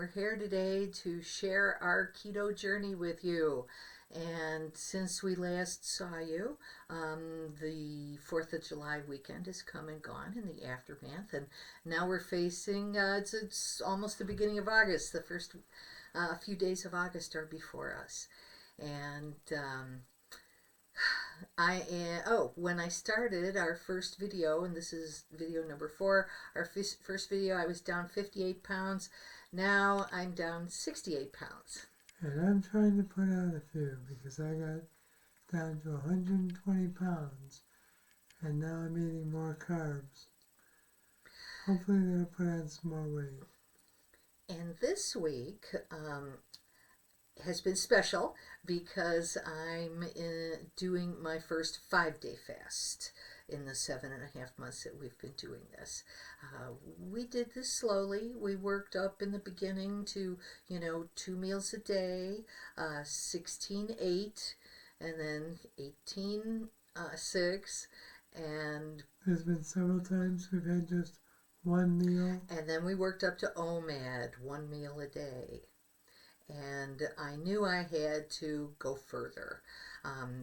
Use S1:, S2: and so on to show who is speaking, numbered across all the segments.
S1: we're here today to share our keto journey with you. And since we last saw you, the 4th of July weekend has come and gone in the aftermath, and now we're facing, it's almost the beginning of August. The first few days of August are before us. And when I started our first video, and this is video number 4, our first video, I was down 58 pounds. Now I'm down 68 pounds.
S2: And I'm trying to put on a few because I got down to 120 pounds, and now I'm eating more carbs. Hopefully that'll put on some more weight.
S1: And this week has been special because I'm doing my first 5-day fast in the 7.5 months that we've been doing this. We did this slowly. We worked up in the beginning to, 2 meals a day, 16-8, and then 18-6, and
S2: there's been several times we've had just one meal.
S1: And then we worked up to OMAD, 1 meal a day. And I knew I had to go further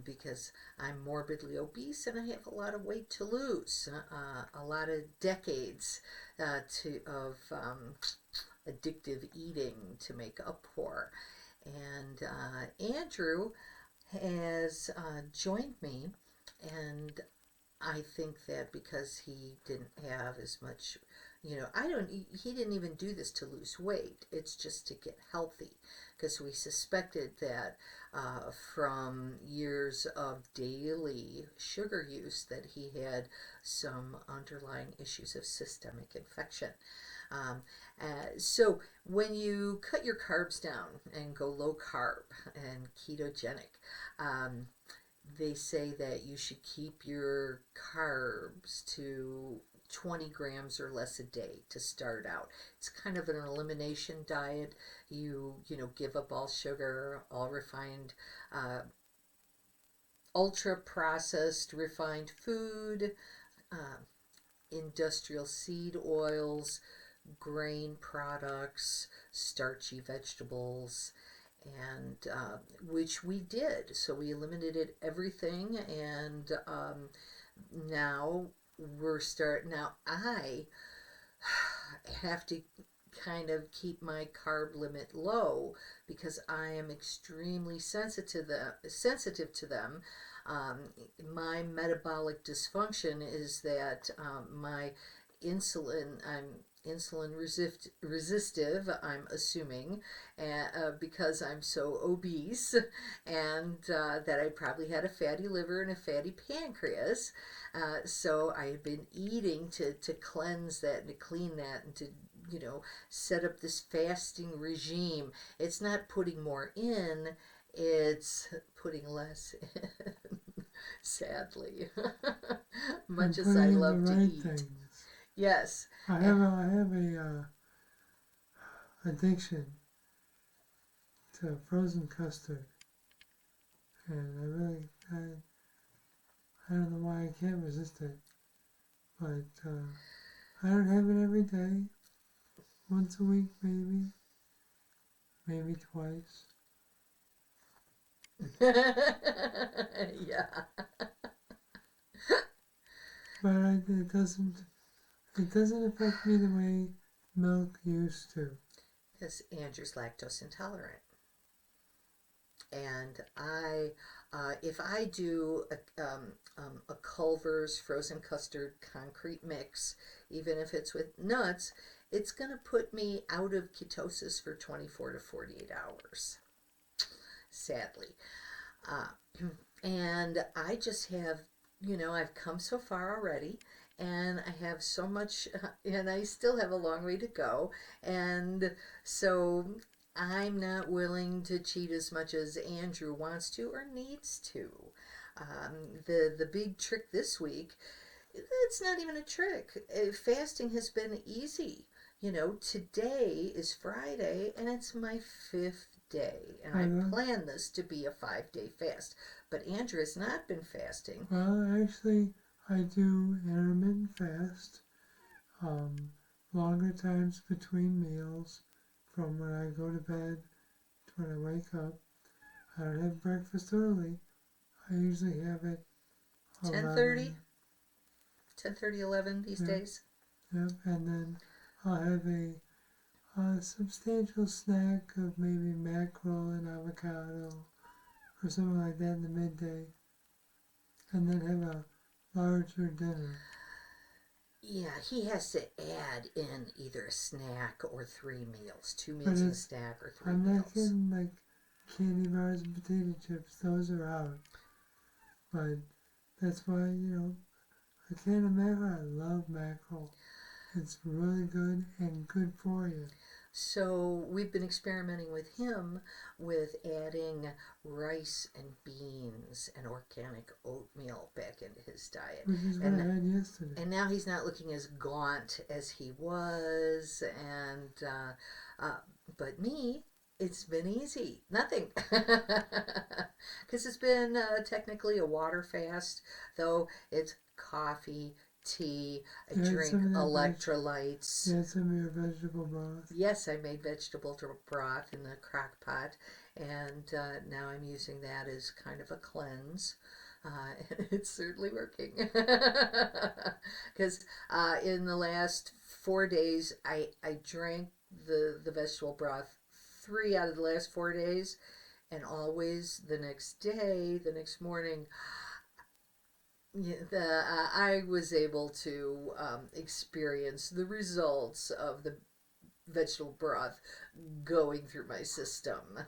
S1: because I'm morbidly obese and I have a lot of weight to lose, a lot of decades of addictive eating to make up for. And Andrew has joined me, and I think that because he didn't have as much, he didn't even do this to lose weight. It's just to get healthy, because we suspected that from years of daily sugar use that he had some underlying issues of systemic infection. So when you cut your carbs down and go low carb and ketogenic, they say that you should keep your carbs to 20 grams or less a day to start out. It's kind of an elimination diet. You give up all sugar, all refined, ultra processed refined food, industrial seed oils, grain products, starchy vegetables, and which we did. So we eliminated everything, and now I have to kind of keep my carb limit low because I am extremely sensitive to them. My metabolic dysfunction is that my I'm insulin resistive, I'm assuming, because I'm so obese, and that I probably had a fatty liver and a fatty pancreas. So I had been eating to cleanse that and to clean that and to, set up this fasting regime. It's not putting more in, it's putting less in, sadly, much as I love to eat. Things. Yes.
S2: I have a addiction to frozen custard, and I don't know why I can't resist it, but I don't have it every day. Once a week, maybe twice.
S1: Yeah.
S2: But it doesn't affect me the way milk used to.
S1: Because Andrew's lactose intolerant. And if I do a Culver's frozen custard concrete mix, even if it's with nuts, it's going to put me out of ketosis for 24 to 48 hours, sadly. And I just have, I've come so far already, and I have so much, and I still have a long way to go, and so I'm not willing to cheat as much as Andrew wants to or needs to. The big trick this week, it's not even a trick. Fasting has been easy. Today is Friday, and it's my 5th day, and I planned this to be a 5-day fast. But Andrew has not been fasting.
S2: Well, actually, I do intermittent fast, longer times between meals, from when I go to bed to when I wake up. I don't have breakfast early. I usually have it
S1: 10:30,
S2: 11.
S1: 10:30, 11 these
S2: Yep,
S1: days.
S2: yep. And then I'll have a substantial snack of maybe mackerel and avocado or something like that in the midday. And then have a larger dinner.
S1: Yeah, he has to add in either a snack or 3 meals, two
S2: But
S1: meals and a snack or three
S2: I'm not
S1: meals.
S2: getting like candy bars and potato chips. Those are out. But that's why, a can of mackerel, I love mackerel. It's really good and good for you.
S1: So we've been experimenting with him with adding rice and beans and organic oatmeal back into his diet.
S2: Which is what I
S1: And
S2: had yesterday.
S1: and now he's not looking as gaunt as he was. And but me, it's been easy. Nothing. Because it's been technically a water fast, though it's coffee, tea, I
S2: You had
S1: drink
S2: some of that
S1: electrolytes.
S2: you had some of your vegetable broth.
S1: Yes, I made vegetable broth in the crock pot, and now I'm using that as kind of a cleanse. And it's certainly working. Because in the last 4 days, I drank the vegetable broth 3 out of the last 4 days, and always the next day, the next morning, yeah, I was able to experience the results of the vegetable broth going through my system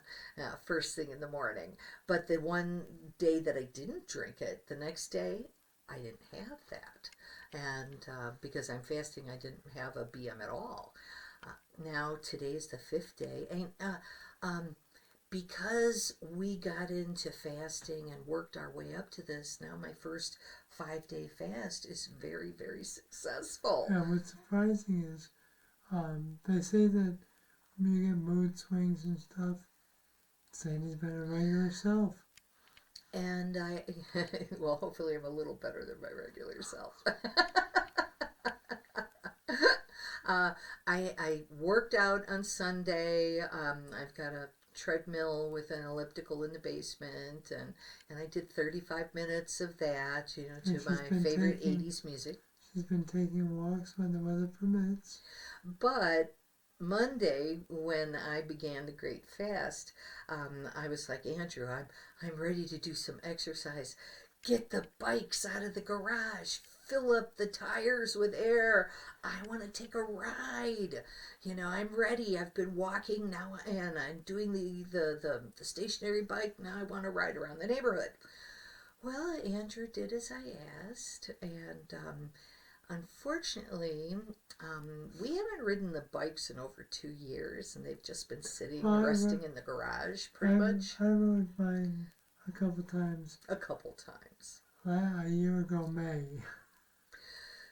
S1: first thing in the morning. But the one day that I didn't drink it, the next day, I didn't have that. And because I'm fasting, I didn't have a BM at all. Now, today's the fifth day. And because we got into fasting and worked our way up to this, now my first 5 day fast is very, very successful.
S2: Yeah, what's surprising is they say that when you get mood swings and stuff, Sandy's been a regular self.
S1: And well, hopefully I'm a little better than my regular self. I worked out on Sunday. I've got a treadmill with an elliptical in the basement, and I did 35 minutes of that,
S2: And
S1: to my favorite 80s music.
S2: She's been taking walks when the weather permits.
S1: But Monday, when I began the Great Fast, I was like, Andrew, I'm ready to do some exercise. Get the bikes out of the garage. Fill up the tires with air. I want to take a ride. I'm ready. I've been walking now, and I'm doing the stationary bike. Now I want to ride around the neighborhood. Well, Andrew did as I asked, and unfortunately, we haven't ridden the bikes in over 2 years, and they've just been sitting, resting in the garage, pretty much.
S2: I rode mine a couple times.
S1: A couple times.
S2: A year ago, May.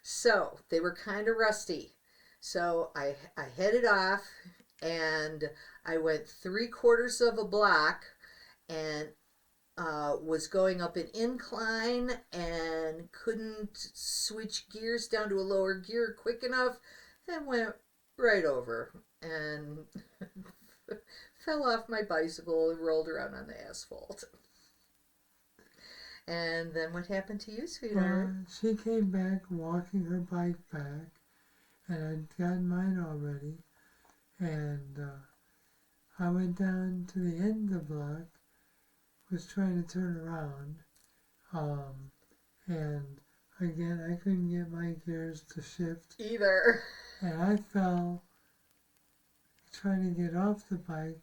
S1: So they were kind of rusty. So I headed off, and I went 3/4 of a block, and was going up an incline and couldn't switch gears down to a lower gear quick enough, and went right over and fell off my bicycle and rolled around on the asphalt. And then what happened to you, sweetheart?
S2: She came back walking her bike back, and I'd gotten mine already, and I went down to the end of the block, was trying to turn around, and again I couldn't get my gears to shift
S1: Either.
S2: and I fell trying to get off the bike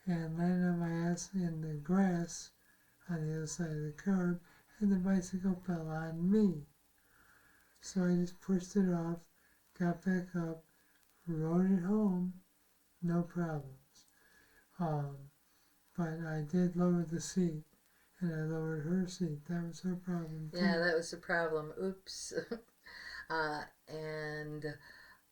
S2: and landed on my ass in the grass on the other side of the curb, and the bicycle fell on me. So I just pushed it off, got back up, rode it home, no problems. But I did lower the seat, and I lowered her seat. That was her problem too.
S1: Yeah, that was the problem. Oops. And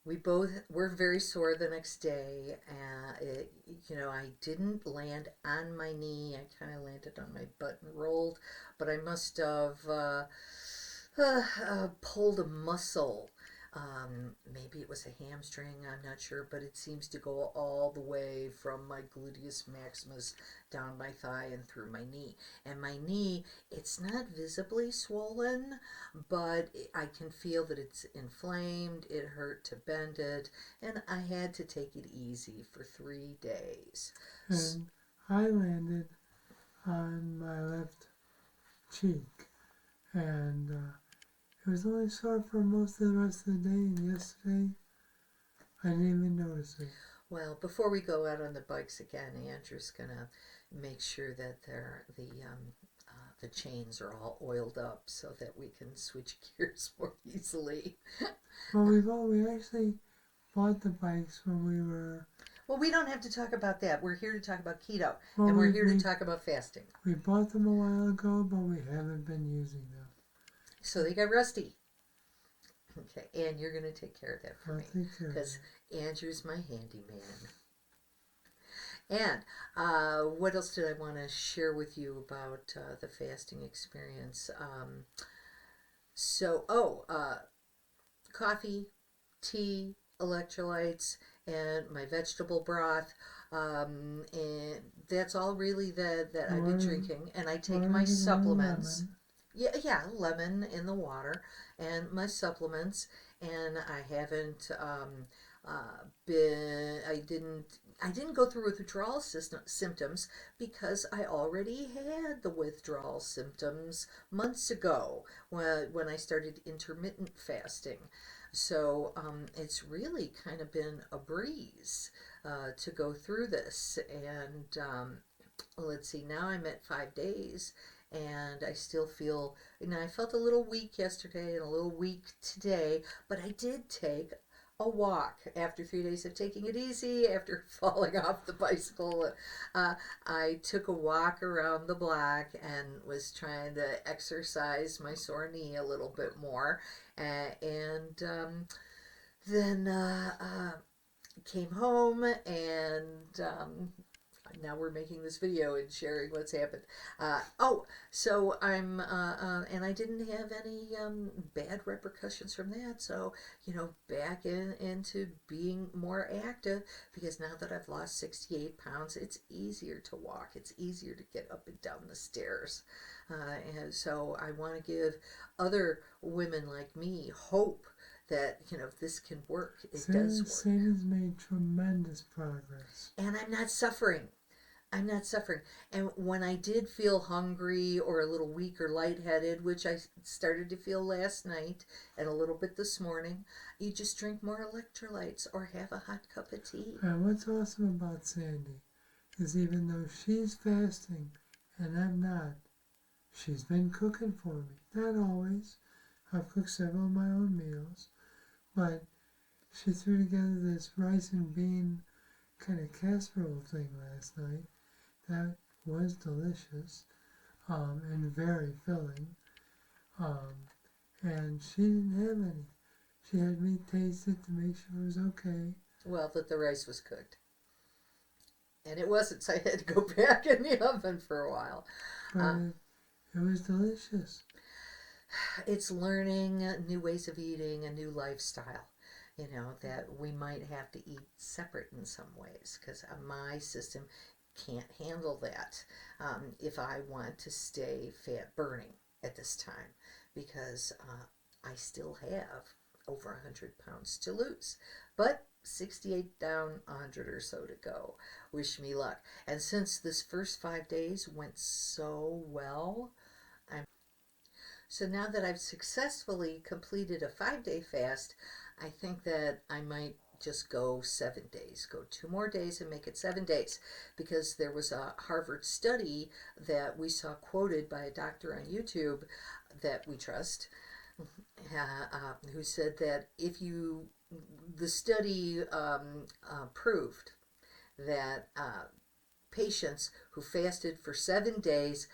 S1: we both were very sore the next day. I didn't land on my knee. I kind of landed on my butt and rolled, but I must have pulled a muscle Maybe it was a hamstring, I'm not sure, but it seems to go all the way from my gluteus maximus down my thigh and through my knee. And my knee, it's not visibly swollen, but I can feel that it's inflamed. It hurt to bend it, and I had to take it easy for 3 days.
S2: And I landed on my left cheek, and it was only sore for most of the rest of the day, and yesterday I didn't even notice it.
S1: Well, before we go out on the bikes again, Andrew's gonna make sure that the chains are all oiled up so that we can switch gears more easily.
S2: Well, we actually bought the bikes when we were.
S1: Well, we don't have to talk about that. We're here to talk about keto,
S2: Well,
S1: and we're here to talk about fasting.
S2: We bought them a while ago, but we haven't been using them.
S1: So they got rusty. Okay, and you're gonna take care of that for
S2: I'll
S1: me
S2: take care of
S1: because
S2: it.
S1: Andrew's my handyman. And what else did I want to share with you about the fasting experience? Coffee, tea, electrolytes, and my vegetable broth. And that's all really that I've been drinking. And I take my supplements. Yeah, lemon in the water and my supplements. And I haven't I didn't go through withdrawal symptoms because I already had the withdrawal symptoms months ago when I started intermittent fasting. So it's really kind of been a breeze to go through this. And let's see, now I'm at 5 days. And I still feel, I felt a little weak yesterday and a little weak today, but I did take a walk after 3 days of taking it easy, after falling off the bicycle. I took a walk around the block and was trying to exercise my sore knee a little bit more. And then came home and now we're making this video and sharing what's happened. So I'm, and I didn't have any bad repercussions from that. So, back into being more active because now that I've lost 68 pounds, it's easier to walk. It's easier to get up and down the stairs. And so I want to give other women like me hope that this can work. It does work.
S2: Sadie's made tremendous progress,
S1: and I'm not suffering. And when I did feel hungry or a little weak or lightheaded, which I started to feel last night and a little bit this morning, you just drink more electrolytes or have a hot cup of tea.
S2: And what's awesome about Sandy is even though she's fasting and I'm not, she's been cooking for me. Not always. I've cooked several of my own meals, but she threw together this rice and bean kind of casserole thing last night. That was delicious and very filling. And she didn't have any. She had me taste it to make sure it was okay.
S1: Well, that the rice was cooked. And it wasn't, so I had to go back in the oven for a while.
S2: But it was delicious.
S1: It's learning new ways of eating, a new lifestyle. That we might have to eat separate in some ways because my system can't handle that if I want to stay fat burning at this time because I still have over 100 pounds to lose. But 68 down, 100 or so to go. Wish me luck. And since this first 5 days went so well, so now that I've successfully completed a 5-day fast, I think that I might just go 7 days, go 2 more days and make it 7 days, because there was a Harvard study that we saw quoted by a doctor on YouTube that we trust, who said that the study proved that patients who fasted for 7 days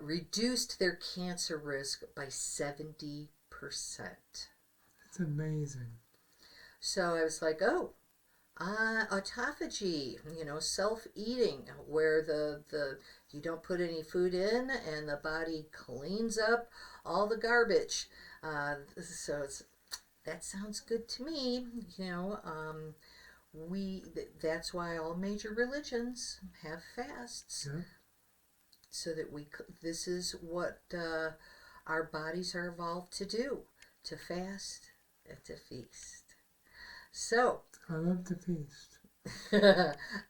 S1: reduced their cancer risk by 70%.
S2: It's amazing.
S1: So I was like, autophagy, self-eating, where the you don't put any food in and the body cleans up all the garbage. So that sounds good to me. You know, that's why all major religions have fasts,
S2: Yeah.
S1: so that this is what our bodies are evolved to do, to fast and to feast. So,
S2: I love to feast.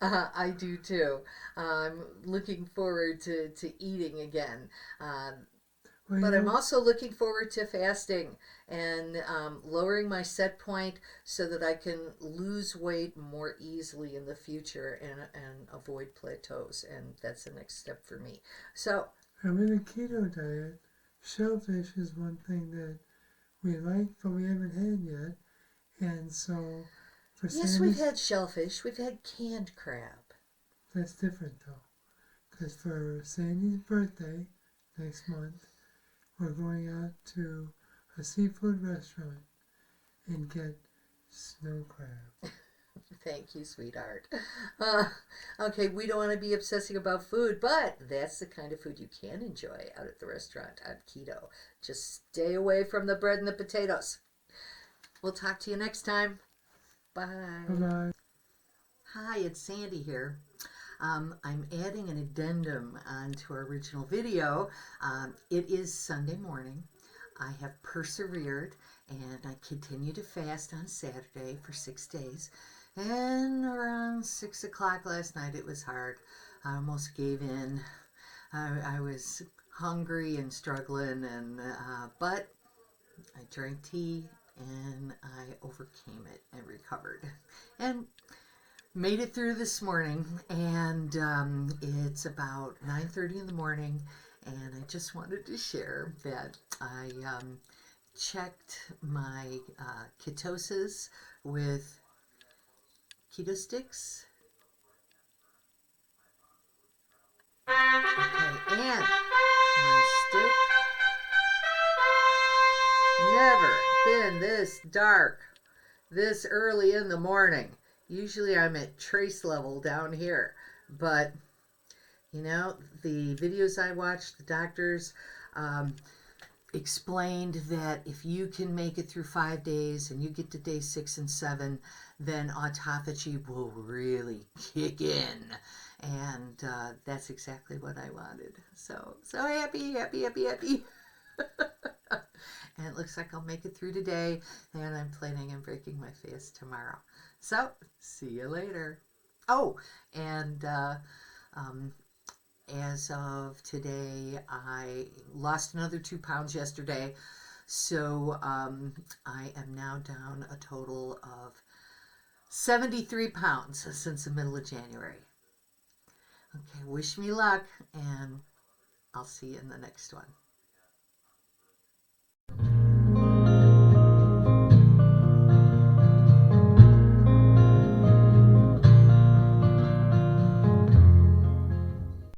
S1: I do too. I'm looking forward to eating again. Uh,
S2: Well,
S1: but I'm also looking forward to fasting and lowering my set point so that I can lose weight more easily in the future, and avoid plateaus. And that's the next step for me. So,
S2: and with a keto diet, shellfish is one thing that we like, but we haven't had yet. And so for
S1: yes, we've
S2: Sandy's,
S1: had shellfish, we've had canned crab.
S2: that's different though. Because for Sandy's birthday next month, we're going out to a seafood restaurant and get snow crab.
S1: Thank you, sweetheart. Uh, okay, we don't want to be obsessing about food, but that's the kind of food you can enjoy out at the restaurant on keto. Just stay away from the bread and the potatoes. We'll talk to you next time.
S2: Bye
S1: Bye.
S2: bye.
S1: Hi, it's Sandy here. I'm adding an addendum onto our original video. It is Sunday morning. I have persevered and I continue to fast on Saturday for 6 days. And around 6 o'clock last night, it was hard. I almost gave in. I was hungry and struggling, but I drank tea and I overcame it and recovered. And made it through this morning, and it's about 9:30 in the morning, and I just wanted to share that I checked my ketosis with keto sticks. Okay, and my stick, never been this dark this early in the morning. Usually I'm at trace level down here, but you know, the videos I watched, the doctors explained that if you can make it through 5 days and you get to day 6 and 7, then autophagy will really kick in. And that's exactly what I wanted. So happy, happy, happy, happy. And it looks like I'll make it through today, and I'm planning on breaking my fast tomorrow. So, see you later. Oh, and as of today, I lost another 2 pounds yesterday. So I am now down a total of 73 pounds since the middle of January. Okay, wish me luck, and I'll see you in the next one.